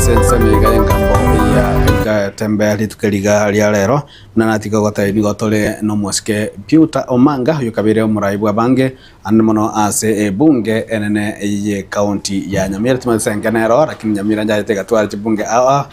sensemi ga Engambo ya Getembe litukeliga lya lero nanatiga gotaibi gotole no mosque Piuta Omanga yukabire omuraibu abange anmono ase bunge enene ye county ya Nyamira tumasenganero lakini Nyamira njaite gatwara bunge awa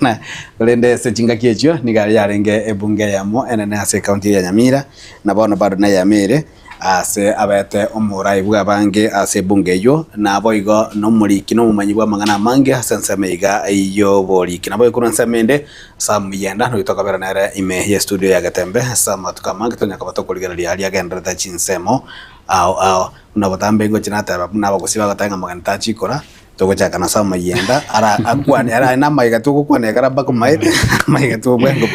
na lende se chinga kiechyo nigali yarenge bunge yamo enene ase county ya Nyamira na bono bado na Nyamire ase abete omuraibu abange ase bunge yo nabo igo no muliki no mumanyi bwa mangana mange sensemiga iyo boliki nabo ikuru nsemende samuyenda no itokabera nere ime ya studio ya Getembe sama tukamanga tonya kabato kuligeria ali agenda ta chinsemo au unabotambe ngo chinata nabo kusiba gatanga magana tachikora togochaka na samuyenda ara akwani ara na maiga tukukwane karaba kumaite maiga tubwengo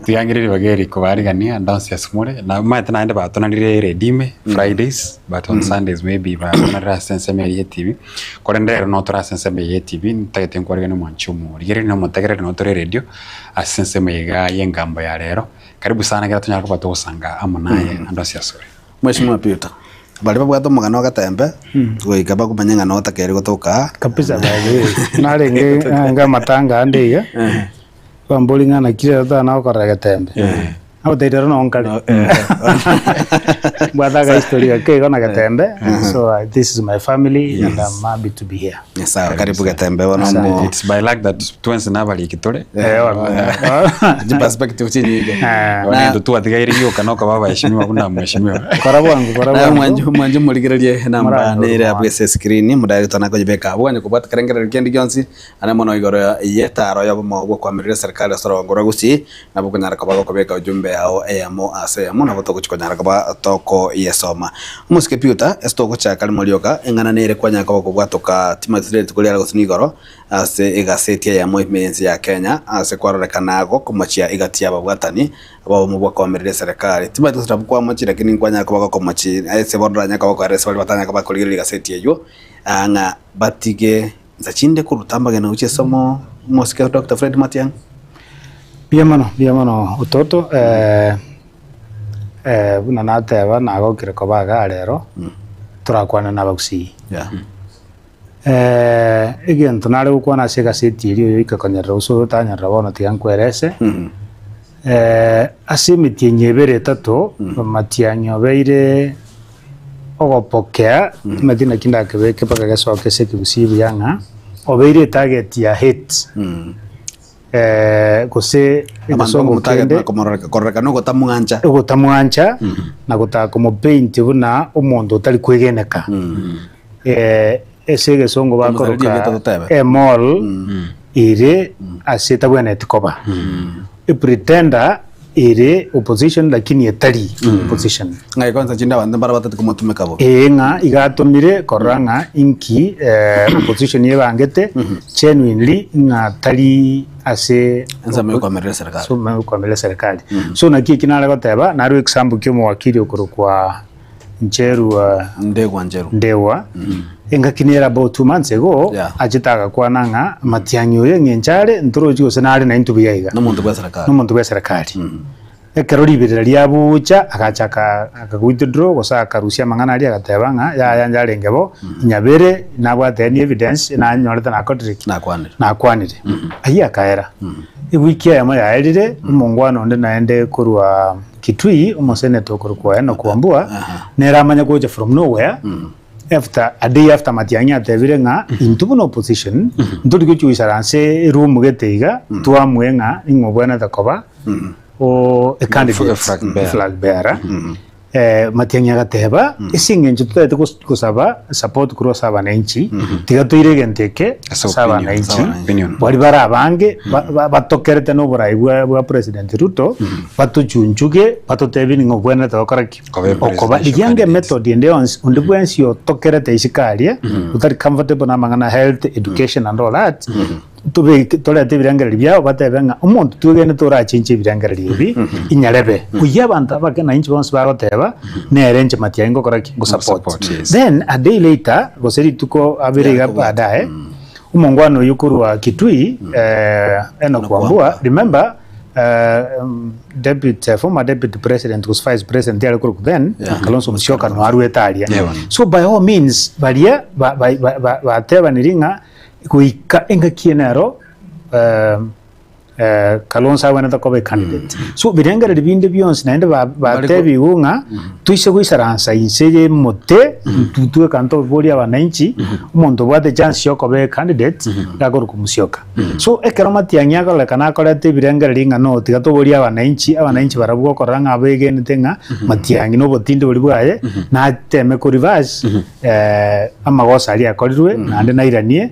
tuyangirire bageri kubarigania dance yasmure na mate naende batonarire redime Fridays but on Sundays maybe ba na Senseme TV korendero no tora Senseme TV ntagete nkwarigana mwanchumu rigere no mutagerere no tore radio Senseme ga Engambo ya lero karibu sana gira tunyaka batosanga amunaye dance yasure Mheshimiwa Piuta bali babwato mugano Getembe goikaba kumanyanga no takere gotoka kabisa bali narenge nga matanga ndeiga kwambolinga na kile na okora Getembe au teidero no onkali bwadaga historia ke gona Getembe so this is my family and I'm happy to be here. Yes karibu Getembe wono it's by luck that twense na bali kitore the perspective chini na ndo tu atigaire yo kanoka baba heshimiwa kuna mheshimiwa karabu mwanju muligererie namba nere abwese screen mudairito nako jibeka abwanye kubata karengera kendi gyonsi ana mono igoro yetaro yabo mo kwa mirire serikali sorongora gusi nabo kunyara kabago kubeka ujumbe yao eyamo ase mona botoko chikonyara kaba toko yesoma musike Piuta estoko chakali molioka engana nere kwanya kaba kubwatoka timatsire tukolera gusinigoro ase egaseti ya moimenzi ya Kenya ase kwarorekanago kumachia igatia babwatani abo mubwa kwa mirire serikali timatsire tabukwa machira kini kwanya kaba komachi ase bodanya kaba kwa res batanya kaba kolira egaseti yeyo anga batige zachinde kurutamba gena uche somo musike Dr. Fred Matiang Biamano Ototo buna nateba nagokire kobaga lero turakwana nabagusi egento nare gukwana sega seti iri ikakonyera uso tanyara bono tigankwerese asimiti nyebere tato matianyo beire ogopokea madina kinda kebeke paka gasoke sekigusibu yanga obeire target ya hit kose amasongo mutageta koreka no gotamuancha na gota como paint buna omondo tali kwegeneka ese gesongo bakoroka mall ire aseta bwana etikoba pretender ire opposition lakini etali opposition ngai kwanza chinda bande barabata kumotumeka bo nga igatomire koranga inki opposition yebangete genuinely nga tali ase nsame kwa mirire serikali so me kwa mirire serikali so na kiki nale goteba naru example kyo mwakiri okoro kwa ncheru ndewa enga kinera about 2 months ago ajitaga kwa nanga matianyure ngenchare ntoroji osenare na intu biyaiga no muntu gwa serikali ekerori birira bucha akachaka akagwithdraw gosa karusia mangana ali agatebanga ya njarengebo nyabere nabwateni evidence na nyoreta na contract na kwanire ayi kaera wiki ya maya edire mungwano nde naende kurwa Kitui umuseneto kurwa eno kuambua neramanya goje from nowhere after a day after matianya tevire nga into no opposition nduri kuchuisaranse room geteiga tuamwenga ingobwana takoba o a candidate flag bearer matianya gateba isingenje tutete kusaba support cross abanenchi tigatoire genteke saba abanenchi bari barabange batokerete no borai bwa president Ruto batuchunchuge batotebini ngobwana takoraki okoba liyange method ende onde bwensi otokerete isikaria utari comfortable na mangana health education and all that tube tole tebirangara byao batebenga umuntu tugene tora chinche birangara libi inyarebe uyabanta bakena inchi bonse baroteba nerenje matiango koraki go support then a day later goseri tuko abiriga baadaye umongwano yukuru wa Kitui eno kuambua remember former deputy president was vice president there then Kalonzo Musyoka no arwetaria so by all means baria ba teba niringa kuika enga kienero Kalonzo wena takobe candidate so birengere binde byonse naende batebi unga tuise kuisaransa inseje mote tutue kanto boli abananchi umuntu bwate chance yo kobe candidate gakoro kumusyoka so ekero matianya ko lekana ko lete birengere linga no tiga to boli abananchi barabugo koranga abegene tenga matiangi no botinde boli bwaye na teme ko reverse amagosa ali akorirwe nande nairanie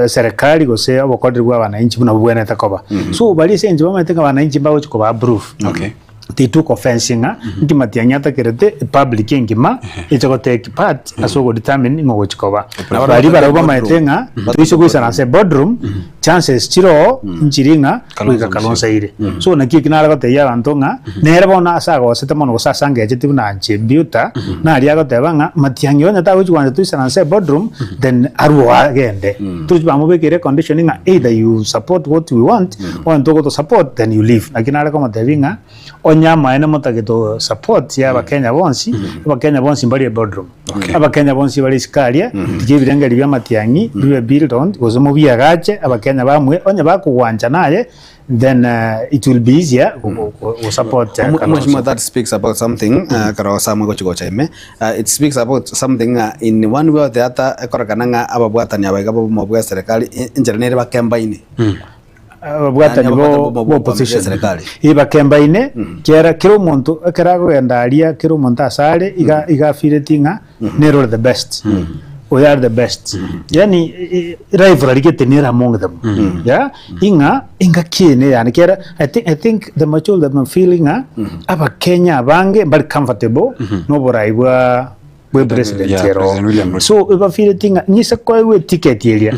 serikali gose abokodirwa abananchi buna bwene takoba so bali senje bametenga abananchi bawo chikoba approve okay they took offense nga ndimatianyata kerete public ngima echoko take part aso determine ngo chikoba bali barabo maetenga tuiso kuisana se boardroom chances chiro nchiringa kuika Kalonzo ire so nakikina ko teya bantonga nere bona asago setemo no sasange ejeti buna nche biuta na ali ago tebanga matiangyo nyata uchi kwanda tuisana se boardroom then arwa agende tuji bamubekere conditioning either you support what we want or ntoko to support then you leave nakina ko matevinga nyama ene motageto support ya Bakenya bonsi Bakenya bonsi bali boardroom Abakenya bonsi bali sikalia tijibirenge libya matiangi bibe build on gozo biya gache Abakenya bamwe onya bakugwanja naye then it will be easier to support that speaks about something karo samwe gochigocha ime it speaks about something in one way or the other ekorakananga ababwatanya abagabo mu bwa serikali injernere bakembaine abwatani bo position serikali ibakembaine kera kiro muntu akarago endalia kiro muntu asale iga filetinga nero the best we are the best yani rivalry getenera among them yeah inga kine yani kera I think the mature that I'm feeling aba Kenya bange but comfortable no boraibwa we president yero so if I feel thing nyisa kwa we ticket yelia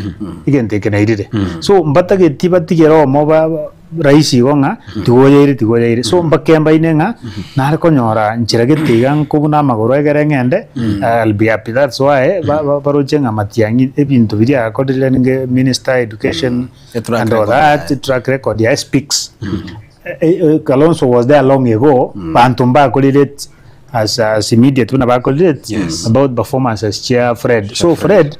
igente kana irire so mbatage tibatigero moba raisi gonga tigoyeire so mbakemba inenga na konyora nchiragetiga nkubuna magoro egerengende I'll be happy that's why barojenga matiangi ebintu biria akodile ninge minister education and all that track record ya speaks Kalonzo was there long ago bantumba kolilete as immediate when about about performance as chair Fred so Fred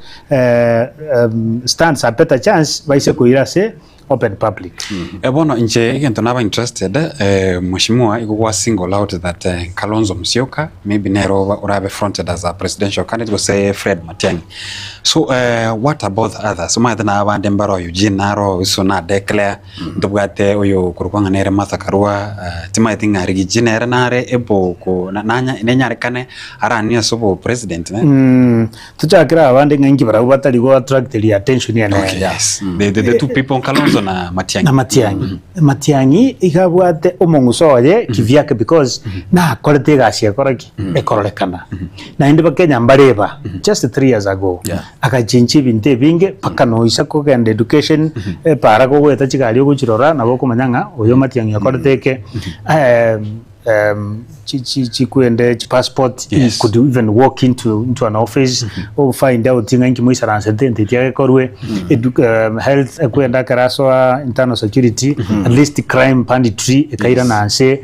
stands a better chance by se open public ebono nje igento naba interested mheshimiwa igwa single out that Kalonzo Musyoka maybe nero urabe fronted as a presidential candidate was say Fred Matiang'i so what about others so mathana abande mbaro Eugene naro so na declare ndubwate oyo kurukwanga nere Martha Karua timaithinga rigijine era nare ebo ko nanya nenyarekane arania sobo president tuchakira abande ngangi barabu batali go attract the attention ya yes the two people Kalonzo na Matiang'i ikabwate omongusoye kivyake because na kolete gasia koraki ekororekana na indi Bakenya mbareba just 3 years ago akachinchi binte binge paka noisa ko and education para ko weta chigali ko chirora nabo kumanyanga oyo Matiang'i akoreteke kuende passport could even walk into an office or find out thing ngi moisa ransente tiake korwe health kuenda karaso internal security at least crime banditry kaira nanse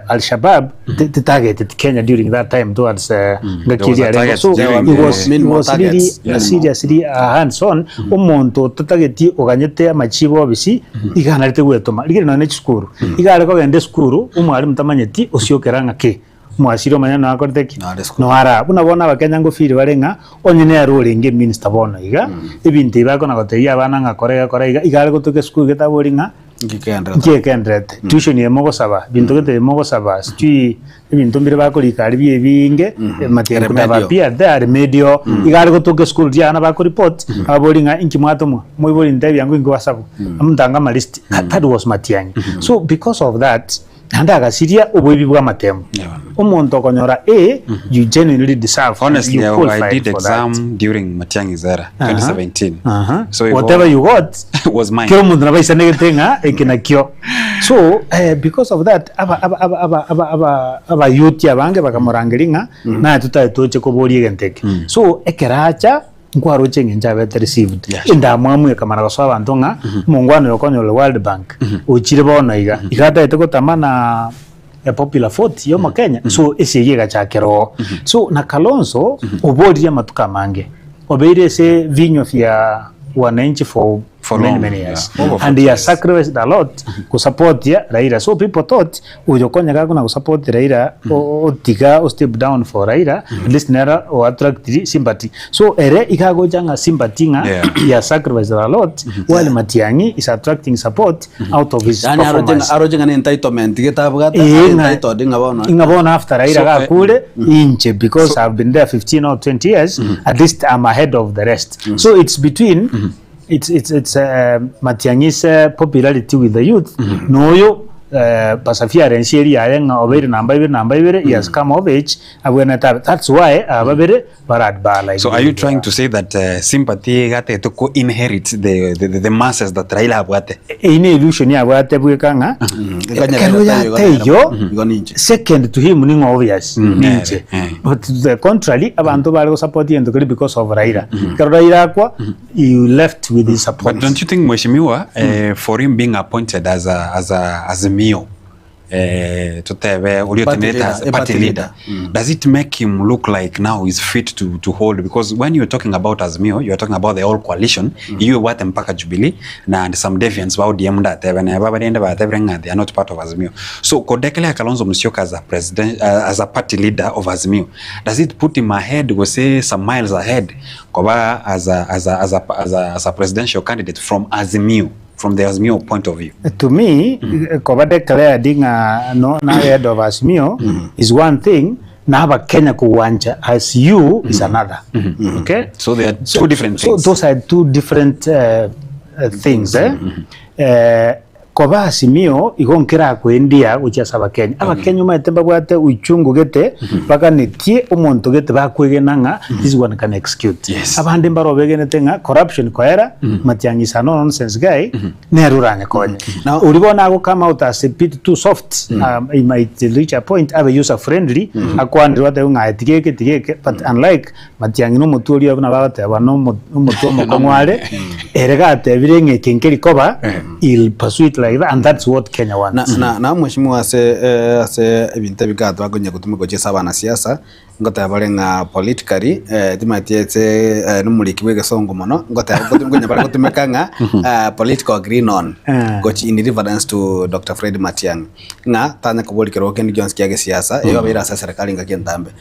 al-Shabaab the target Kenya during that time towards ngakiri so it was really seriously hands on umuntu target oganyete amachibo bisi iganarite gwetoma ligire na school igare ko gende school umwari mutamanyeti osiokera ngake mwasiro manyana akorteki no ara bunabona Bakenya ngo firi barenga onyene aruringe minister bona iga ibintu ibako nagoteya abana ngakore igare gotuke school getaboringa ngikendrete tuition ye mogo saba bintu gete mogo saba sti ibintu mbire bakorikari binge matera kuna pia there medio igare gotuke school jana bako report aboringa inki mwatomo moibori ndebi yangu ingi wasabu amutanga ma list that was Matiang'i so because of that handa agasiria obwebi bwa matemo omuntu okonyora you genuinely deserve honestly I did exam during Matiang'i's era 2017 so whatever you got was mine kero muntu nabaisa negetenga ekinakyo so because of that aba youth abange bakamorangiringa na tutatoche ko bori egenteke so ekeracha nkwaro chenge njabe received inda mwamwe kamara basaba ntonga mungwano yokonyo World Bank uchire bona igata eteko tamana a popular vote yo Kenya so ese yega chakero so na Kalonzo obodi ya matuka mange obeire se vinyo vya wananchi for many years. Yeah. And he has sacrificed a lot to support Raila. So people thought ujokonya kako na support Raila o step down for Raila at least nera o attract sympathy. So ere ikago janga sympathy nga he has sacrificed a lot while Matiang'i is attracting support out of his performance. Arojenga entitlement getabugata entitled ingabona after Raila ga kule inche because I've been there 15 or 20 years at least I'm ahead of the rest. So it's between it's Matiang'i's popularity with the youth. Noyo Pasafia Rensheri Arenga over number he has come of age. That's why Barad Bala. So are you trying to say that sympathy gate to co-inherit the masses that Raila abwate? In illusion ya abwate bwekanga. Second to him ning obvious. But the contrary abantu bali support him because of Raila. Raila kwa you left with his support. But don't you think Mheshimiwa for him being appointed as a Mio party leader, does it make him look like now he's fit to hold? Because when you're talking about Azimio, you're talking about the whole coalition. You what mpaka Jubilee and some deviants about the that they are not part of Azimio. So Kodekele Kalonzo Musyoka as a president, as a party leader of Azimio, does it put him ahead, we say some miles ahead, Koba as a presidential candidate from Azimio? From the Azimio point of view? To me, Kobade Kalea Dinga no head of Azimio is one thing, Naba Kenya Kuwanja as you is another. Okay? So there are two different things. So those are two different things. Koba Azimio igonkera kwendia ucha Abakenya. Abakenya matemba bwate uchungu gete baka netie umuntu gete bakwegenanga this one can execute. Yes. Abandi mbaro begene tenga corruption kwaera Matiang'i no nonsense guy neruranye konye. Now ulibona ako come out as a bit too soft. He might reach a point abe user friendly akwandi wate unga tigeke but unlike Matiang'i no muturi abana bagate abano mutu mukongwale erega atebirenge kenkeri koba il pursue it like that, and that's what Kenya wants. Na mheshimiwa ase ebintu bikato agonye kutume chesa bana siasa ngota barenga politically timatietse numuliki wege songo mono ngota kutume bara kutumekanga political green on gochi in reference to Dr. Fred Matiang'i nga tanya kubolikero kendi Jones kiage siasa eyo bera asa serikali ngakentambe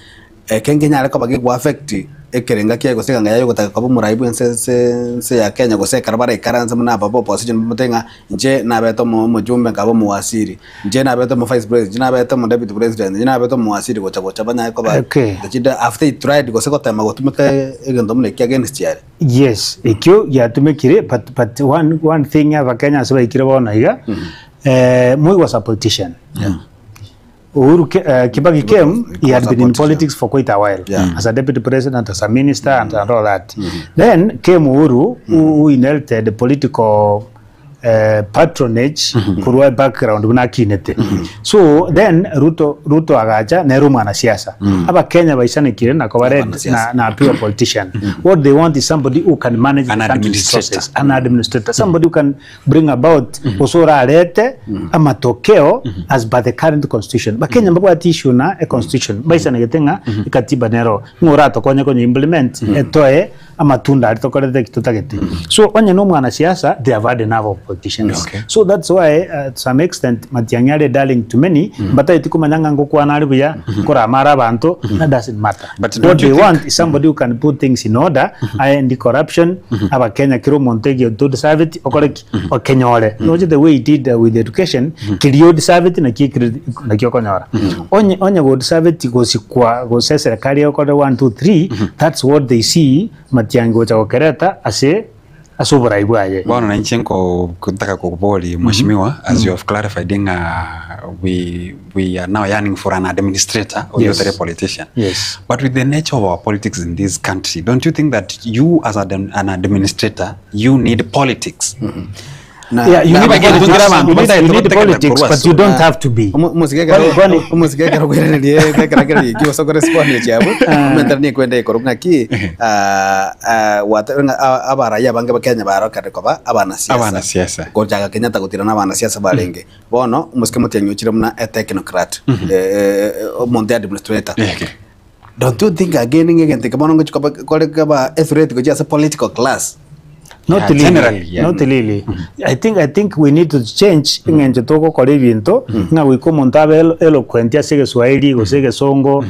Kenya ariko bagi ku affect ekerenga kiye goseka ngayo gotaka kwa muraibu se ya Kenya goseka karabara ikaranza muna babo opposition mutenga nje na beto mujumbe ngabo muwasiri nje na beto mu vice president na beto mu deputy president nje na beto muwasiri gocha banya ko ba dachida after it tried goseka tema gotumeka egendo mune kiage against yare. Yes, ekyo yatumekire but one thing aba Kenya saba ikire bona iga Moi was a politician. Uhuru Kibaki came, he had been in politics for quite a while, as a deputy president, as a minister, and all that. Then came Uhuru, who inherited the political patronage, kurua background una kinete. So then Ruto agaja neruma na siasa. Aba Kenya baisane kire na covered na pure politician. What they want is somebody who can manage the country's resources, an administrator, somebody who can bring about usura arete amatokeo as by the current constitution. Ba Kenya mbabu issue na a constitution. Baisane getenga ikatiba nero ngora to konye implement etoe amatunda alitokolete kitutagete. So onye no mwana siasa they have had enough of politicians. Okay. So that's why to some extent Matiang'i darling to many but itikumanyanga ngokwa nali buya kora mara bantu that doesn't matter. But what they want is somebody who can put things in order and the corruption aba Kenya kiro Montegi to deserve it or Kenya ole. No the way he did with education kiriyo deserve it na kio konyora. Onye go deserve it go sikwa go sesa serikali yako 1 2 3 that's what they see Matiang'i wacha okereta ase asubra ibwaye. Bwana na nchenko kutaka kukuboli mheshimiwa as you have clarified we are now yearning for an administrator or you're a politician. Yes. But with the nature of our politics in this country, don't you think that you as an administrator you need politics? Yeah, you need politics, but you don't have to be. Musikeka kwenda kekera kiwa soko respond cyabo mentarni kwenda ikorunga ki abara yabange bakenya barokare koba abana siasa ko jaga Kenya takutira n'abana siasa barenge bono musike mutenyo kire muna a technocrat monte administrator Don't you think again ngegente kama ngo chukaba kole kaba ethreat go as a political class? Not really. Not really. I think we need to change ngenje toko kore binto nga wiko montabe eloquent ya sege Swahili go sege songo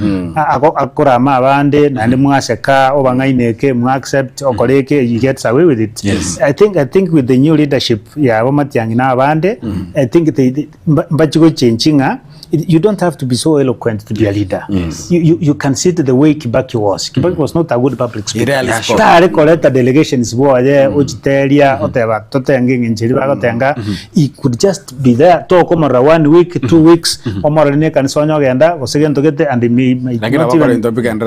akora mabande nandi mwaseka obangaineke mu accept okoreke you get away with it. Yes. I think with the new leadership ya Bomatyangi na abande I think they bachigo changing. You don't have to be so eloquent to be a leader. Yes. You can see the way Kibaki was. Kibaki was not a good public speaker. Really Collect delegations Ujiteria, whatever, Totenging in Chiriba, he could just be there, talk over 1 week, 2 weeks, or more than and Sonya Ganda, was again to get there, and they may not even big and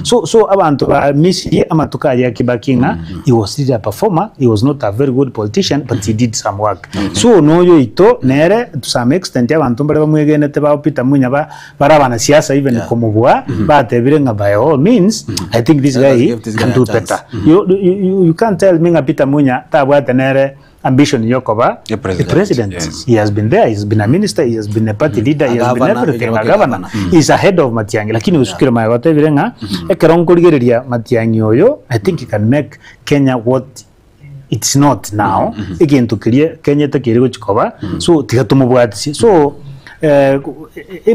So about Miss Amatuka Kibaki, he was still a performer, he was not a very good politician, but he did some work. So no ito nere to some extent Antumbere bamwegene te baopita munya barabana siasa even komubwa batebirenga by all means. I think this guy can do better. You can't tell me ngapita munya tabwate nere ambition yokoba the president. Yes. He has been there, he has been a minister, he has been a party leader, he has been everything, a governor. He's ahead of Matiang'i, lakini usukire mayote birenga ekeronkuligereria Matiang'i oyo. I think he can make Kenya what it's not now. Again to clear Kenya takiri kuchikoba so tigatumubwatisi so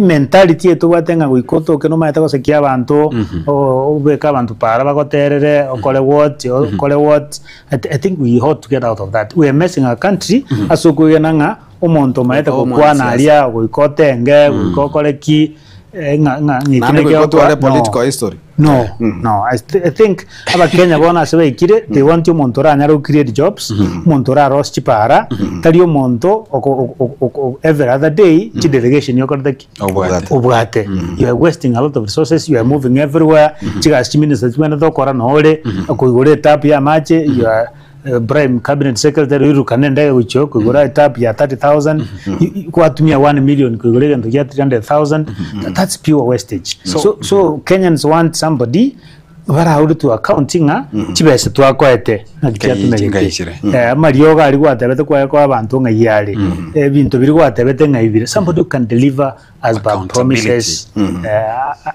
mentality yetu watenga wikoto keno maeta kosekia abantu obeka abantu para bagoterere okole what I think we ought to get out of that. We are messing our country asukuyenanga omonto maeta kokwana alia wikotenge wikokoleki political history. No. I think aba Kenya bona sebe ikire they want you montora nyaro create jobs montora rosti para tario monto every other day to delegation yokorda obwate you are wasting a lot of resources, you are moving everywhere chiga ministers when to kora no ole akugore tap ya mache you are Prime Cabinet Secretary Rukanende ucho kugura tap ya 30,000 kwatumia 1 million kugura ndo ya 300,000 that's pure wastage. So Kenyans want somebody bara uri to accounting chibese twakwete nakiatumegeke marioga ari gwatebete kwa abantu ngayale ebintu biri gwatebete ngayibire somebody who can deliver as per promises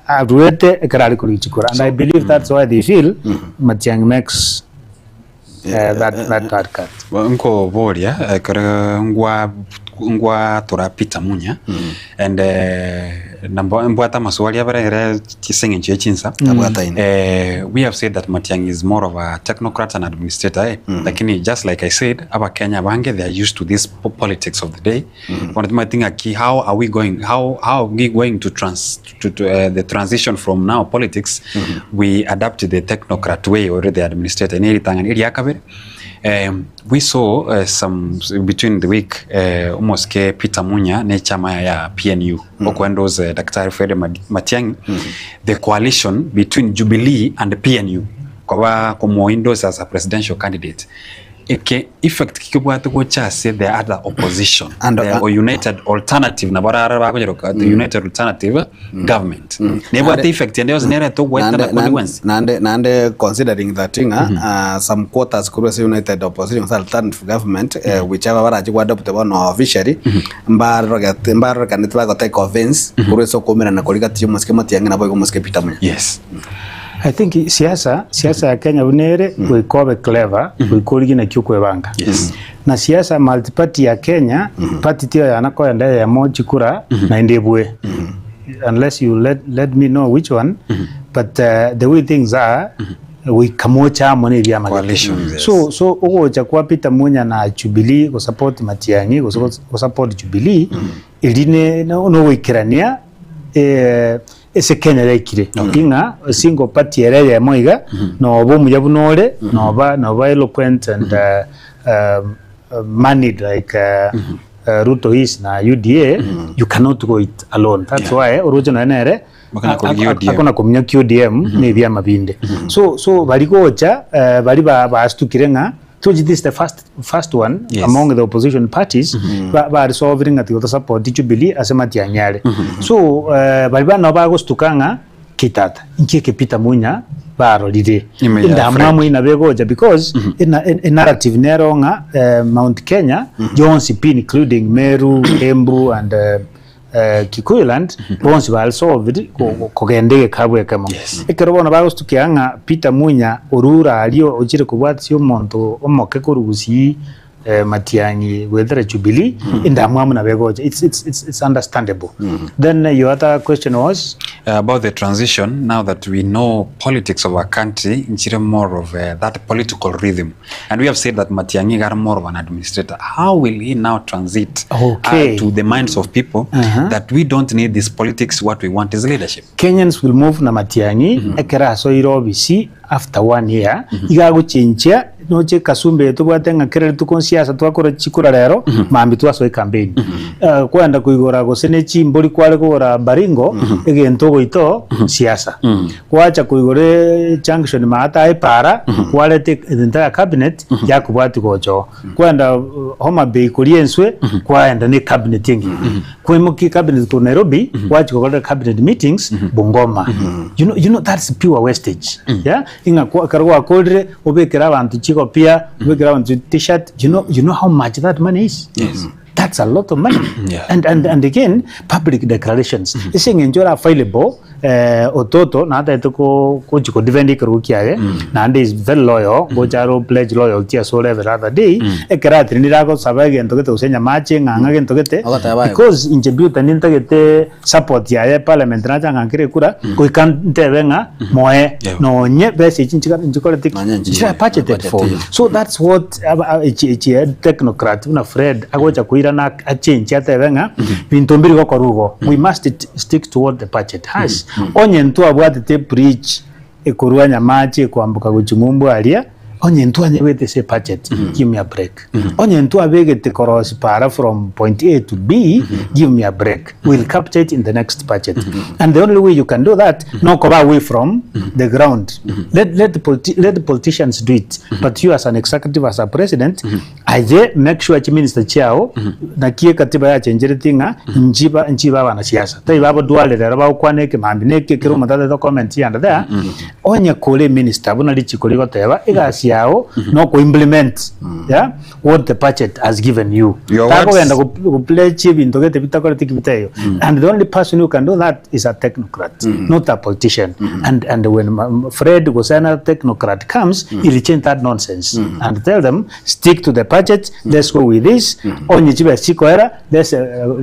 aruete ekarali kurichikura and I believe that's why they feel Matiang'i makes that cut. Nko boria kare ngwa turapita munya and mbwata maswali abarere kisenge nche chinsa we have said that Matiang'i is more of a technocrat and administrator lakini just like I said aba Kenya bange they are used to this politics of the day. One thing I think how are we going to the transition from now politics we adapt to the technocrat way or the administrator neri tanga eri akabere. We saw some between the week almost ke Peter Munya ne chama ya PNU okwendoz Dr. Fred Matiang'i the coalition between Jubilee and the PNU kwa windows as a presidential candidate eke effect kikubwate ko chase the other opposition and the united alternative na barara bakojeroka the united alternative government nebo the effect ndio zinere to weta na consequence nande considering that some quarters kurese united opposition alternative government whichever baraji kwa adopt bono officially mbaro kanitwa go take convince kurese komera na kolika tiyo maske Matiang'i na boy maske Peter Munya. Yes. I think siasa ya Kenya unere wikobe clever wikurigi na kyukwebanga. Yes. Na siasa multiparty ya Kenya party tiyo yanako yanda ya moji kura na indebwe. Unless you let me know which one but the way things are we kamocha mone vya coalition. So ugo chakwa Peter Munya na Jubilee go support Matiang'i go support Jubilee iline no wikirania ese Kenya rekire inga single party ere moiga no bomu yabunore no ba eloquent and moneyed like Ruto is na UDA you cannot go it alone. That's why original nere akona kumnya QDM ne bya mabinde so bali gocha bali bastukirenga. So this is the first one among the opposition parties ba resolving at the support Jubilee as Matiang'i. So bali no ba gostukanga kitata nke Peter Munya ba rolide inda mamu ina begoja because in narrative neronga Mount Kenya Jones P including Meru, Embu and Kikuyu bonsi balsolved kogendege kabwe kamo ekero bona bagustukianga Peter Munya urura alio ochire kubwatsi omonto omoke kurugusi Matiangi whether Jubilee indamwamu na begoja it's understandable. Then your other question was about the transition. Now that we know politics of our country, inchire more of that political rhythm, and we have said that Matiangi got more of an administrator. How will he now transit to the minds of people that we don't need this politics, what we want is leadership? Kenyans will move na Matiangi ekera so irobisi after 1 year igago chinchia noche kasumbe tubwatenga kerere tukonsiasa twakora chikura rero mambi twasoe campaign kwenda kuigora gosene chimbori kwale kugora baringo egento goito siasa kwacha kuigore junction maata epara kwale te entire cabinet yakubwati gocho kwenda Homa Bay kurienswe kwaenda ne cabinet yengi kwemuki cabinet ko Nairobi kwacha kugora cabinet meetings Bungoma. You know that's pure wastage. Yeah, inga karwa kodre obekera abantu chiko pia obekera abantu t-shirt. You know how much that money is? Yes. That's a lot of money. And again, public declarations. Ising enjoy available Ototo na hata etoko chiko defendi karukiaye na ande is very loyal gocharo pledge loyalty so every other day ekera trinira go sabage entogete usenya mache nganga entogete because injebuta nintagete support ya parliament na changa ngire kura ko kante benga moe no nye bese chinchikole tikira budgeted for. So that's what technocrat na Fred agocha kuira na a change ate benga bintombiri go korugo. We must stick to what the budget has. Onye ntu abwate preach ekurwa nyamache kwambuka guchumumbu alia onye ntu anyewete se budget give me a break. Onye ntu abegete cross para from point A to B give me a break. We'll capture it in the next budget. And the only way you can do that no cover away from the ground. Let the politicians do it. But you as an executive, as a president, aje make sure chi minister chao na kie katiba ya chenjere tinga njiba wana siasa. Tai babo duale raba ukwane ke mambi neke kiro matata document yanda there. Onye kole minister buna lichi kole goteba igasi yao no ko implement what the budget has given you. Tako wenda ko play chief intogete bitakore tikibitayo. And the only person who can do that is a technocrat, not a politician. And when Fred Gosana technocrat comes, he'll change that nonsense and tell them stick to the budget. Let's go with this. Onye chiba siko era. Let's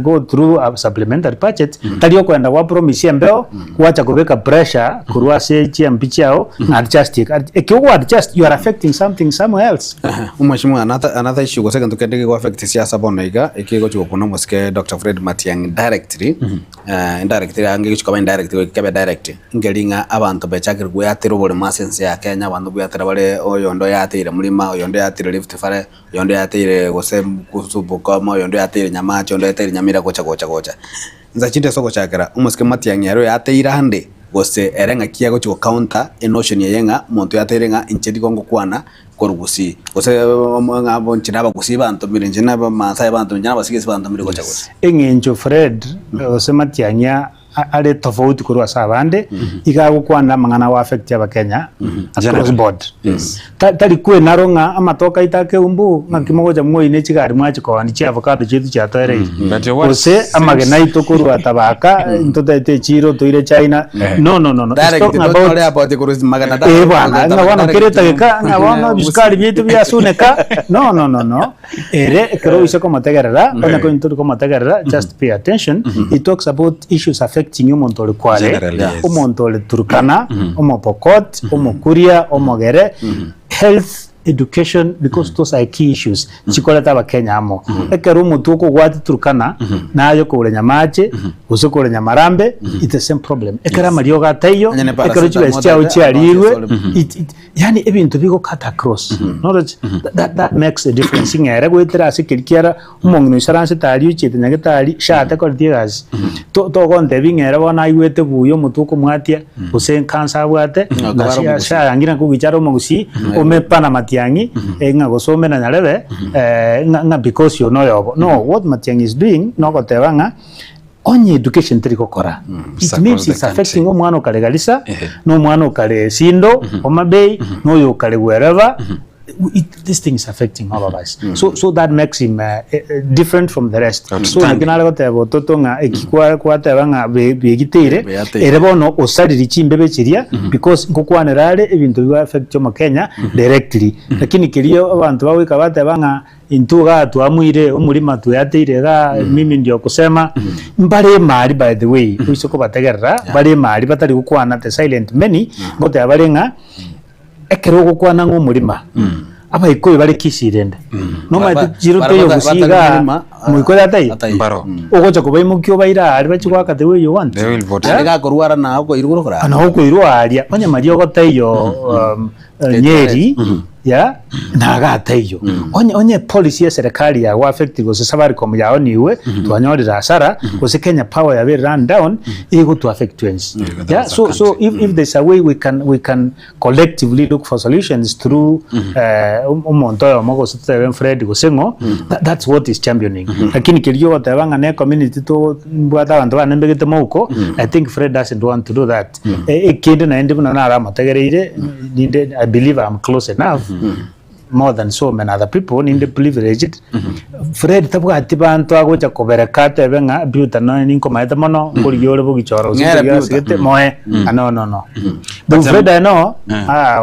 go through a supplementary budget. Taliyo kwenda wa promise mbeo kuacha kubeka pressure kurwa se chi ampichao adjust ekiwa adjust you are affecting something somewhere else. Umashimwa another issue goseka ntukendeke go affect siasa bonaiga ekigo chiko kuna moske Dr. Fred Matiang'i directly indirectly ange chiko indirectly kebe direct ngelinga abantu bechakira guyatira bole masense ya Kenya abantu guyatira bale oyondo yatire mulima oyondo yatire Rift Valley oyondo yatire gose kusubuka oyondo yatire Nyamache oyondo yatire Nyamira gocha nza chinde soko chakira umoske Matiang'i ero yatira hande gose erenga kiago chiko counter enotion yenga muntu yaterenga inchedi kongo kwana korugusi gose ngabo nchiraba gusiba anto mirenjina ba masai bantu nyana basigese bantu muri gocha gose engenjo Fred gose Matiang'i ale tofauti kurwa sabande igago kwana mangana wa affect ya Kenya across board. Tali kwe naronga amatoka itake umbu ngakimogoja mwe ine chigari mwachi kwa ndichi avocado chetu cha toire ose amagena itokurwa tabaka ntoda ite chiro toire China no direct about about kuruzi magana da bwana ngabona kireta ka ngabona biskari byetu byasuneka no ere kero iseko mategerera ona ko into ko mategerera just pay attention. It talks about issues affecting umuntu kwale umuntu Turkana Pokot Kuria Gere health education because those are key issues chikoleta ba Kenya amo ekero muntu ko gwati Turkana nayo ko Nyamache usoko Nyamarambe it's the same problem ekera Mario gatayo ekero chibestia uchiarirwe yani ebintu bigo cut across knowledge that makes a difference ngere gwetera sikirikira umongno isaranse tali uchite nyagetali shata ko digas to gonde bingere bona iwete buyo muntu ko mwatia usen kansa bwate sha yangira ko gicharo mogusi omepana Matiang'i nga gosome na nyarebe nga because you know what Matiang'i is doing no gotebanga onye education triko kora it means it's affecting omwana kale galisa no mwana kale Sindo Homa Bay no yo kale wherever this thing is affecting all of us. So that makes him different from the rest. So nakinala goteba Ototo nga ekikwa kwateba nga begitire erebono osariri chimbebe chiria because nkokwanerale ebintu biwa affect yo Kenya directly. Lakini kiriyo abantu bawika bateba nga intuga tuamwire umurima tuyateire ga mimi ndio kusema mbare mari by the way usoko bategerera bare mari batari gukwana the silent many ngote abarenga ekero gukwana ng'umurima aba ikoye bari kisirende no ma jirote yo gusiga muikore atai mbaro ogocha kubai mukyo baira ari bachikwa kate we you want they will vote ga korwara na uko iruguro kora ana uko irwa aria banya mario goteyo Nyeri ya nagateyo onye policy ya serikali ya wa affect go Safaricom yao niwe twanyorira hasara go Kenya Power ya be run down ego to affect twins yeah so if there's a way we can collectively look for solutions through umonto ya mogo sitwe Fred go sengo that's what is championing lakini kiliyo watabanga ne community to mbwata abantu banembegete moko I think Fred doesn't want to do that ekinde na ende na ara mategereire I believe I'm close enough more than so many other people in the privileged Fred tabuga atibantu agocha kobereka tebenga biuta no ninko maeta mono ngori yore bugichoro usite moe no but Fred I know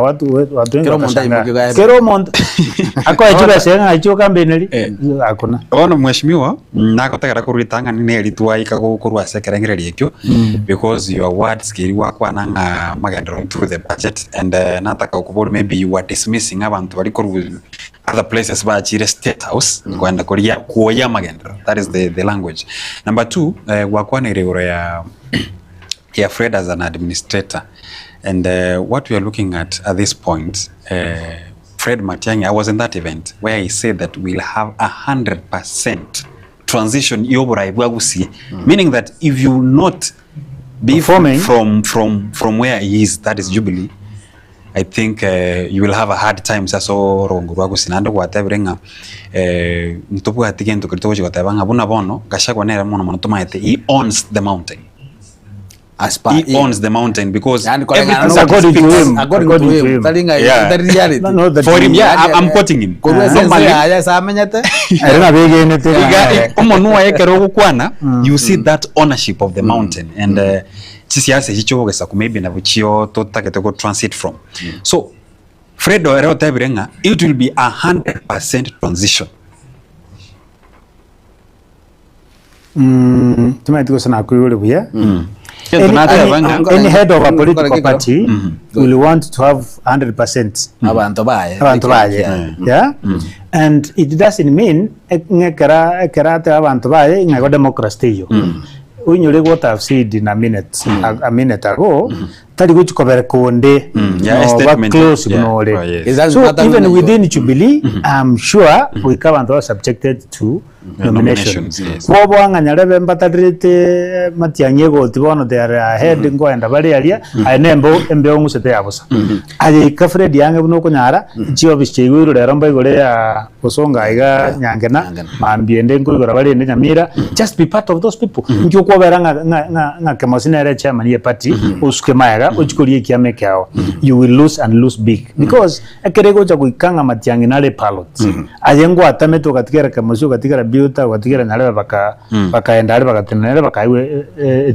watu kero monta ako ajuba senga ajuka mbeneli akuna ono mheshimiwa nakotegera kuritanga nine ritwa ikago kurwa sekerengere ekyo because your words kiri wakwa nanga magendero through the budget and nataka ukubona maybe you are dismissing abantu bari ku other places ba chire state house kwenda koria kuoya magendero that is the language. Number 2 wakwa ne regoro ya Fred as an administrator and what we are looking at this point Fred Matiang'i, I was in that event where he said that we'll have 100% transition meaning that if you will not be from where he is, that is Jubilee, I think you will have a hard time saso rongo rwagusina gwatebrenga ntobu atigento kiritoje gwatabanga buna bono gashagwa nera mono tomaete he owns the mountain. He owns the mountain because everything according to him. Yeah. That is reality. For him, yeah, I'm quoting him. You see that ownership of the mountain and chisiase hichogesa maybe na buchio totakete go transit from. So Fred Otebirenga, it will be 100% transition. Tumaitiko sana kuyule buya. Any head of a political party will want to have 100% abantu baye yeah and it doesn't mean ngekera te abantu baye ngago democracy yo unyure what I've said in a minute ago tari guchikobere konde close so even within Jubilee I'm sure we are subjected to nominations. Bobo anganyare bembatadrete Matiang'i go tibono they are ahead ngo enda bari aria anembo embeo ngusete yabosa aje ka Fred yange buno kunyara chiyo bichiguru rero mbaigore ya kusonga iga nyangena mambiende ngurugora bari ende Nyamira just be part of those people ngyo kwobera nga kemosinere chairman ye party usuke mayaga uchikurie kiame kyao you will lose and lose big because ekerego cha kuikanga Matiang'i nale pilot aje ngo atameto katikera kemosio katikera biuta watikera nale bakaenda ale bakatenere bakaiwe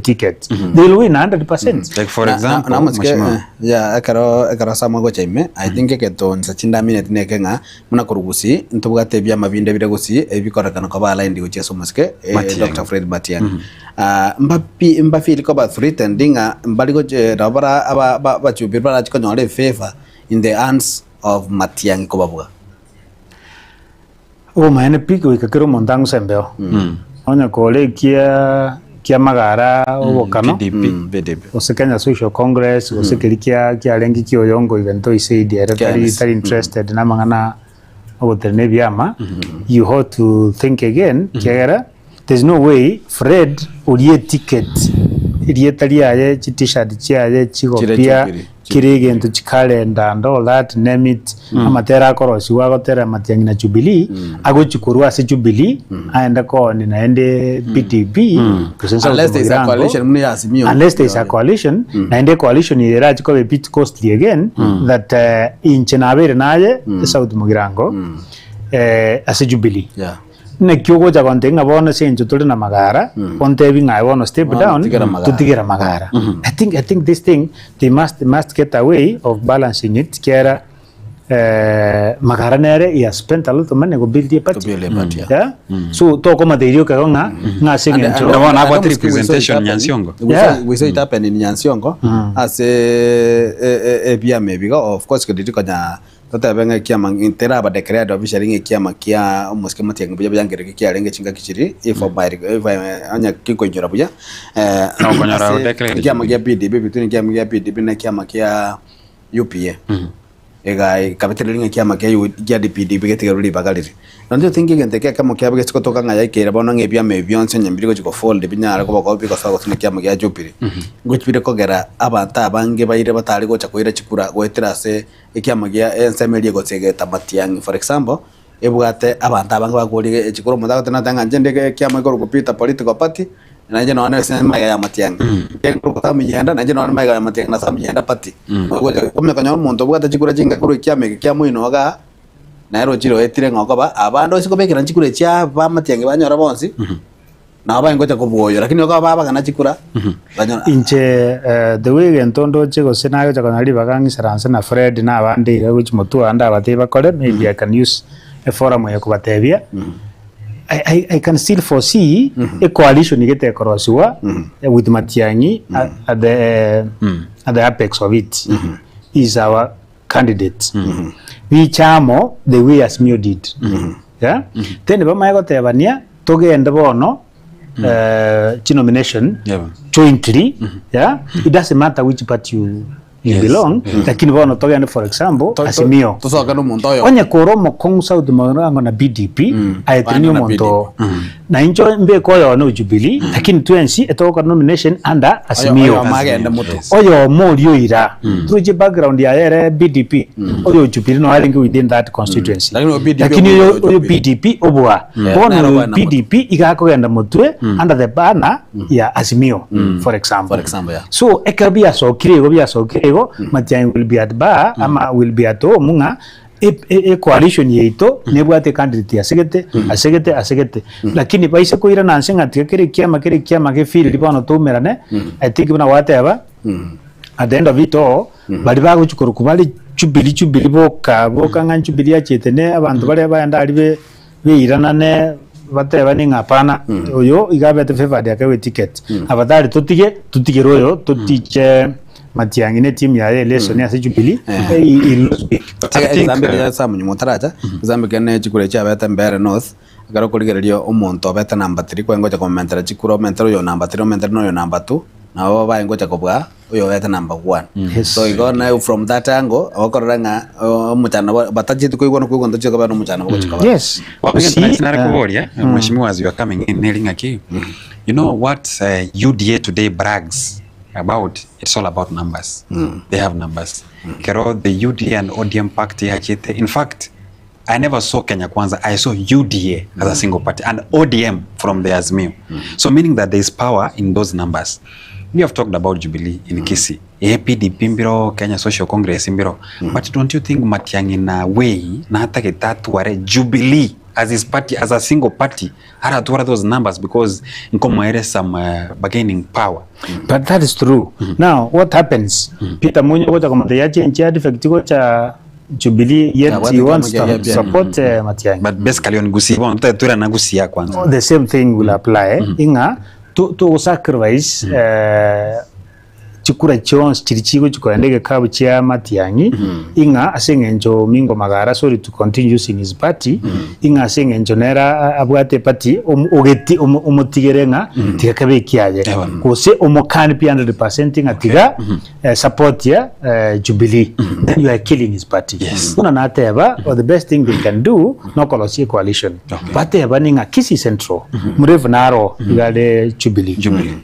ticket they will win 100%. Like for example yeah ekaro samwe chaime I think eketo nsachinda minute nekenga muna kurugusi ntubugate bya mabinde bire gusi ebikorakana ko bala ndi ucheso maske Dr. Fred Matiang'i mbafi ko ba threatening mbaligo rabara aba chubir bala chikonyore favor in the hands of Matiang'i ko babuga maene piko ikakero montangu sembeo onya kole kia magara obokano PDP Kenya Social Congress osekeri kia lengi kioyongo evento isaidi tari interested na mangana obotene byama you have to think again kiagera there's no way Fred ulie ticket irietari aye t-shirt chiaye chigopia kiri gintu chikalenda and all that name it amatera korosi wagotera Matiang'i na Jubilee agochikurwa ase Jubilee aenda ko ni naende PTP unless there is a coalition muni Azimio, unless there is a coalition naende coalition ira chiko be bit costly again that inche nabere naye South Mugirango ase Jubilee ne kyogo ja kontenga bona senjo tuli na magara onte binga bona step down tutigera magara. I think this thing they must get a way of balancing it kera magara nere he has spent a lot of money go build the party so to koma de ka nga senjo the one about representation Nyansiongo we say it happened in Nyansiongo as a BMA because of course kodi konya tota benga kiama intera ba declare officially nge kiama kia almost kama tiang buya byangere kia renge chinga kichiri if anya kinko nyora buya konyora declare kiama kia PDP between kiama kia PDP na kiama kia UPA ega kapitali nge kiama kia PDP getika ruli bagaliri ndio thinking ngeke kama kia bage sikotoka nga yake bona nge bya me byonse nyambiri ko fold binyara ko bako biko sago tune kiama kia Jubilee gochibire kogera abanta abange bayire batari gocha koira chikura gwetera se ikiama gia ensemerie gotsegeta Matiang'i for example ebugate abanta abange bagurige chikuru mudago tena tanga njende kiama ko kupita political party naje naona sema ya Matiang'i ko tamiyenda naje naona maiga ya Matiang'i na samiyenda party komye kanyo muntu bugate chikura jinga kuru kiama inoga naero chiro etire ngoko ba abando siko bekira chikure cha ba Matiang'i banyora bonsi na ba ngoja kubuoyo lakini oka baba kana chikura inche the way gentondo chego senayo chakanali bagangi saranse na Fred na abandi which mutu anda bateba kole maybe I can use a forum ya kubatebia I can still foresee a coalition igete korosiwa with Matiang'i at the apex of it is our candidate we chamo the way Azimio did yeah then bama yagotebania togenda bono nomination jointly it doesn't matter which party you belong lakini bono togenda for example Azimio tosoka no muntu oyo onye koromo kong South Mugirango na BDP ayetinio muntu na incho mbe koyo no Jubilee lakini twensi etoka nomination under Azimio oyo morio ira through background ya ere BDP oyo Jubilee no alingi within that constituency lakini oyo BDP obwa bono BDP igakogenda mutwe under the banner ya Azimio for example so ekabia so kirego Matiang'i will be at bar ama will be at home nga a coalition yeito nebwate candidate asegete lakini baise koira nansenga tikere kiama ke feel libono tumerane I think bana whatever at the end of it all bali bago chukuru kubali Jubilee boka nga Jubilee achetene abantu bali bayanda alibe beirana bateba ninga pana oyo igabete favor yake we ticket abadali tutige royo tutiche Matiang'i ne team ya election ya Jubilee example ya samu nyumotaracha example kene chikure cha beta mbere north agaro kurigererio omuntu beta number 3 kwengocha commentera chikuro mentero yo number 3 mentero no yo number 2 na baba ngocha kobwa oyo beta number 1 so you go now from that angle abakoranga omuchana batajitu kuigona kuigonda chiko bano muchana bochika yes na kuboria mheshimiwa as you are coming in nelinga ki you know what UDA today brags about, it's all about numbers. They have numbers. Kero, the UDA and ODM party hachete. In fact, I never saw Kenya Kwanza. I saw UDA as a single party and ODM from the Azimio. So meaning that there is power in those numbers. We have talked about Jubilee in Kisii, PDP mbiro, Kenya Social Congress mbiro. But don't you think Matiang'i in a way na hata ketatu ware Jubilee as his party, as a single party, how to those numbers because in some bargaining power. But that is true. Now, what happens? Peter Munyo gocha kama yache nchi defectivo cha Jubilee yet he wants to support Matiang'i. But basically on gusi bon tutura na gusi ya kwanza. The same thing will apply. Inga to sacrifice chikura chons chirichigo chikoendege kabu chia Matiang'i inga asengenjo mingo magara sorry to continue using his party inga asengenjo nera abwate party ogeti omotigerenga tigakabe kiaje kose omokani pi 100% inga tiga support ya Jubilee then you are killing his party kuna nateba or the best thing they can do no kolosi coalition but ninga Kisii Central murevu naro igade Jubilee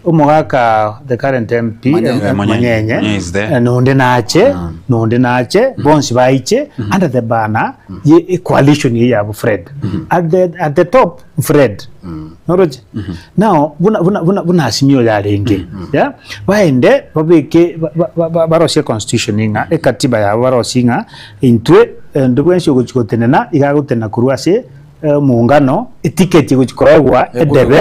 umogaka the current MP Manyenye nonde nache bonsi baiche under the banner ye coalition ye ya Fred at the top Fred noroje now buna asimio ya renge ya baende babeke baroshe constitution inga ekatiba ya barosinga intwe ndobwenshi gochikotenena igagotena kuruase muungano etiketi guchikoragwa edebe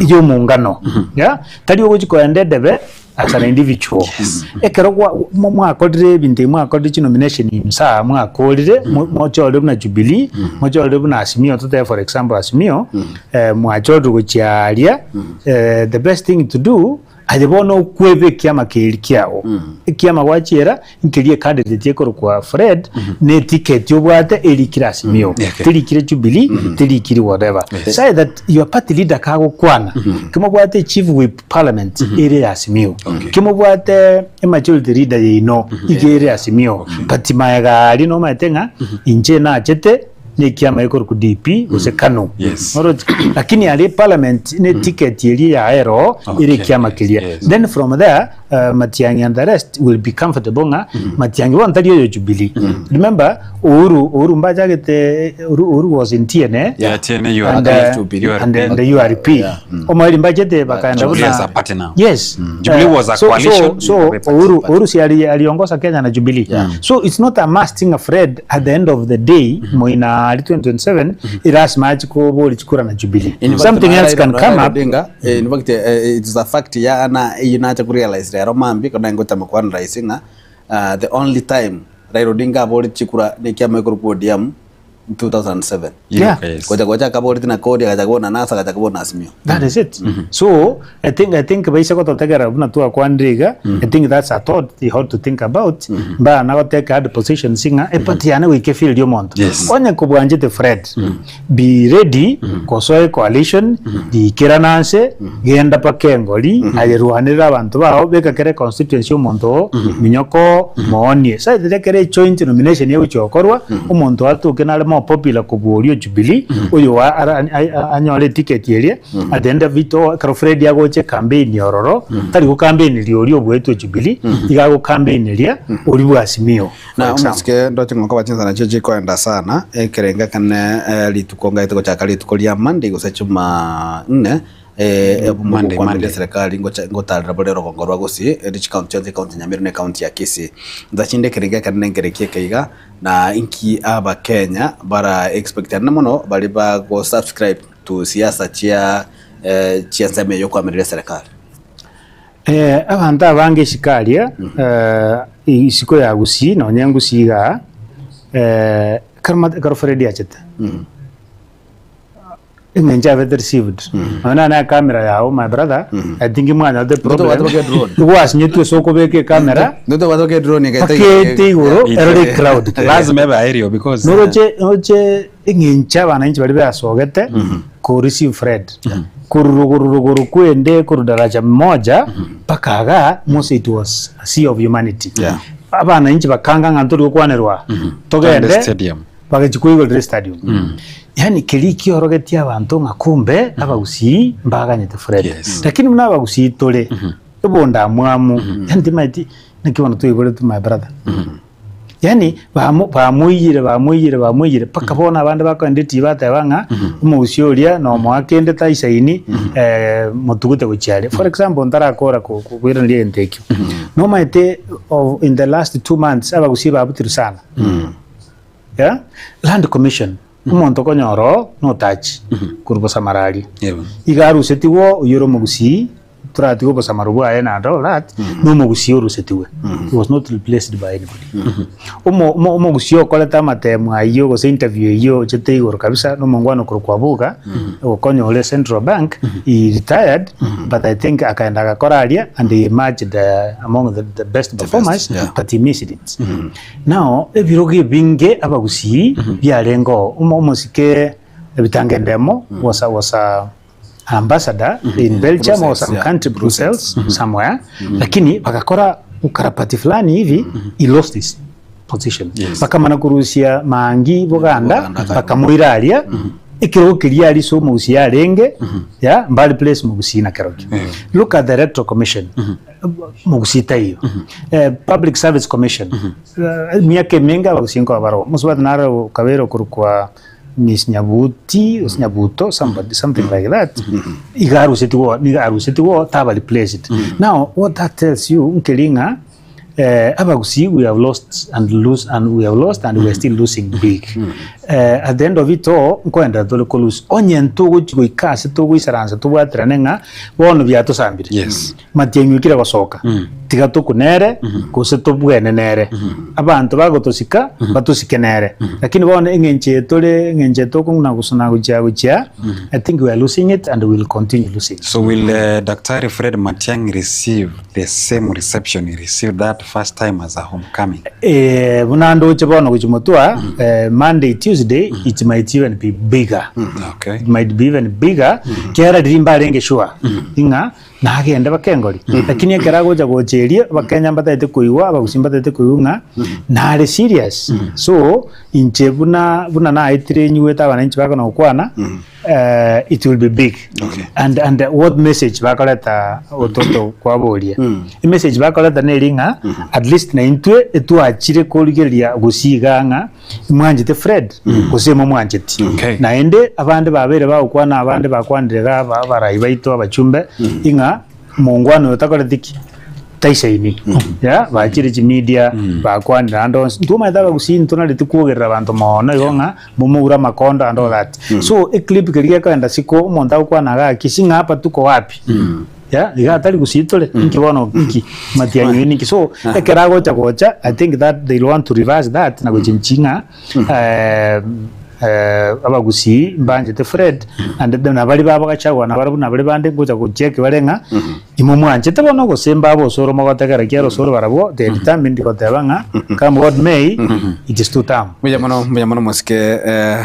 iyo muungano ya tari guchikoende debe as an individual ekerogwa mwakodire binde mwakodire nomination imsa mwakodire mochole na Jubilee mochole na Azimio to for example Azimio mwachole guchiaria the best thing to do alibono kwebe kiama kilikiao kiama wachira nkilie candidate yekoro kwa Fred ne ticket yobwate elikira Azimio tilikire Jubilee tilikire whatever say that your party leader kago kwana kimo bwate chief whip parliament ere Azimio kimo bwate majority leader yino igere Azimio party mayaga lino matenga inje na chete ne kiama yekoro ku DP ose kanu lakini ali parliament ne ticket yeli ya aero ile kiama kilia then from there Matiang'i and the rest will be comfortable nga Matiang'i won tadi yo Jubilee remember Uhuru mbajagete Uhuru was in TNA TNA and the URP omali mbajete bakaenda kuna yes Jubilee was a coalition so Uhuru si aliongoza Kenya na Jubilee so it's not a must thing afraid at the end of the day moina 2027 iras match ko boli chikura na Jubilee something else can come up in fact it's a fact ya na unata ku realize rero mambi kana ngota makwana raisinga the only time Raila Odinga boli chikura ni kiama ko podium 2007 koja kabori na kodi akachagona nasa akachagona Azimio that is it so I think baisa ko totegera buna tu akwandriga I think that's a thought they have to think about ba na take hard position singa epatiana we ke feel yo monto onye ko bwanje the Fred be ready kosoe coalition di kirananse genda pakengoli ayeruhanira abantu bao beka kere constituency monto minyoko monie sai de kere joint nomination ye uchokorwa umonto atuke na more popular kuburio Jubilee uyo anyole ticket yelie at the end of it Fred yagoche campaign yororo tari ku campaign liori obweto Jubilee igago campaign lia olibu Azimio na umsike ndote ngoko bachinza na jeje koenda sana ekerenga kana litukonga itoko chakali tukolia Monday gusachuma 4 Monday serikali ngotalira bolero kongorwa gusi rich county Nyamira ne county ya Kisii ndachinde kerega kana ngerekie kaiga na inki aba Kenya bara expect na muno bali ba go subscribe to siasa chia nseme yo kwamirira serikali abantu abange shikalia isiko ya gusi na onyangu siga karma Fred acheta Ingenja weather received. Na camera yao my brother. I think mwana the problem. Was nyetu soko beke camera. Ndoto watoke drone kete goro early crowd. Lazima ebe aerial because noche ingenja wananchi bali basogete ko receive Fred. Kuruguru kwende kurudaraja moja pakaga most it was a sea of humanity. Abana inchi bakanga nganturi kwanirwa. Togende stadium. Bagachikuigo stadium. Yani kiliki orogetia abantu ngakumbe abagusi mbaganyete Fred lakini muna abagusi tole ebonda mwamu yani maiti nikibona tuyibole to my brother yani bamuyire paka bona abandi bakanditi batabanga umuusiolia no mwakende taisaini mutugute gucyale for example ndarakora kubwira ndiye ndeki no maite in the last 2 months abagusi babutiru sana land commission umuntu konyoro no touch kurubo samarali igaru setiwo uyoro mugusi turati go samarubu ayena and all that no mogusio rusetiwe. He was not replaced by anybody. Omo gusio koleta matemu ayo go interview iyo chete igoro kabisa no mongwano kurukwabuga okonyo ole Central Bank. He retired, but I think akaenda akakoraria and he emerged among the best performers, but he missed it. Now ebirogi binge abagusi byarengo umusike ebitangendemo was a ambassador in Belgium or some country, Brussels somewhere, lakini bakakora ukarapati fulani hivi he lost his position. Bakamana kurusia mangi Buganda bakamuiraria ikiro kiria liso mugusi arenge ya mbali place mugusi na karoki. Look at the Electoral Commission mugusi tayo, Public Service Commission miaka menga bagusinko abaro musubata naro kabero kurukwa Miss Nyabuto, something like that. Igaru setiwo tabali placed. Now, what that tells you, Nkelinga, abagusi, we have lost and we are still losing big. At the end of it all, nkwenda tolikolus onyen togo chikase togo isaranza togo atranenga wono byato sambire. Yes. Matienyu kira gosoka. Tiga tokunere kose tobwene nere. Abantu bagotosika batosikenere. Lakini wono engenche toko na kusuna gucha. I think we are losing it and we will continue losing. So will Dr. Fred Matiang'i receive the same reception he received that first time as a homecoming? Bunando chebono kuchimotua Monday, Tuesday, it might even be bigger. Okay. It might be even bigger. Kera dirimba renge shua. Inga na agenda bakengoli. Lakini kera goja gocheria bakenya mbatete kuiwa bagusimbatete kuiunga na are serious. So inche buna na itire nyueta bananchi bako na ukwana it will be big. Okay. And what message bakoleta Ototo kwa bolia. The message bakoleta nelinga at least na intwe etu achire koligeria gusiganga mwanjete Fred kusema mwanjeti. Okay. Na ende abande babere bakwana abande bakwandira barayi baito abachumbe inga mongwano yotakoletiki taishaini ya bachire media bakwandira ando ntuma ndaba gusini tonaleti kuogerera abantu maona yonga mumura makonda and all that. So a clip kiriya kaenda siko monta ukwanaga kisinga hapa tuko wapi ya ligatali gusitole nkibono iki matianyu niki. So ekerago chakocha I think that they want to reverse that na gochinchinga abagusi mbanjete Fred and then abali baba kachagwa na barabu nabali bande ngoja kucheke barenga imumwanje tebono gosemba abo soro mogotegera kiero soro barabo the determined gotebanga come what may it is to time muyamano musike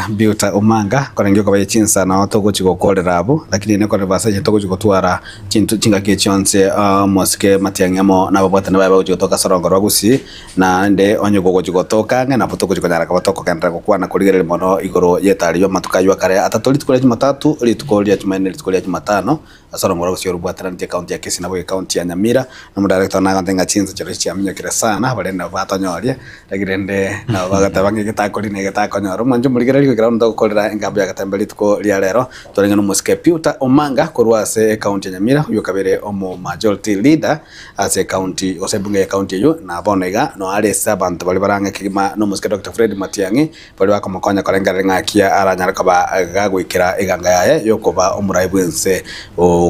biuta umanga korengyo ko bayichinsa na otogo chigokorera abo lakini ne kore basaje togo chigotwara chintu chingake chonse musike Matiang'i na babota na baba chigotoka sorongo rwagusi na nde onyogo chigotoka ngena botogo chikonyara kabotoko kandra kokwana kuligerere mono igoro yetariyo matukayo kare atatoli tukole Jumatatu litukolia Jumanne litukolia Jumatano asorongo rwagusi rubwatana ntie county ya Kisii na county ya Nyamira na director na gantenga chinza chero chia minyokire sana barenda batonyoria tagirende na bagatabange gitakoli ne gitakonyoro mwanju muligereri kira ndo gukorera Engambo ya Getembe lituko lia lero torenga no musike Piuta Omanga kurwase county ya Nyamira uyo kabere omo majority leader ase county osebunge county yo na bonega no ale sabantu bali baranga kigima no musike Dr. Fred Matiang'i bali bakomokonya korenga ngakia aranyara kaba gagwikira iganga yaye yokoba omuraibu ense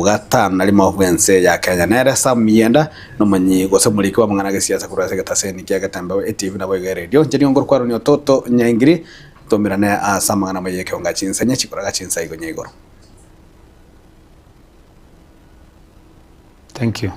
gatana limo bwense ya Kenya nere samienda no manyi gosemuliki wa mangana gesiasa kurase gataseni kya Getembe TV na boy radio jeni ngor kwaro ni Ototo nyangiri tomirane asamangana maye kyonga chinsa nyachikora chinsa igo nyegoro. Thank you.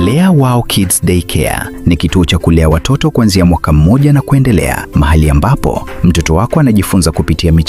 Lea Wow Kids Daycare ni kituo cha kulea watoto kuanzia mwaka 1 na kuendelea, mahali ambapo mtoto wako anajifunza kupitia michezo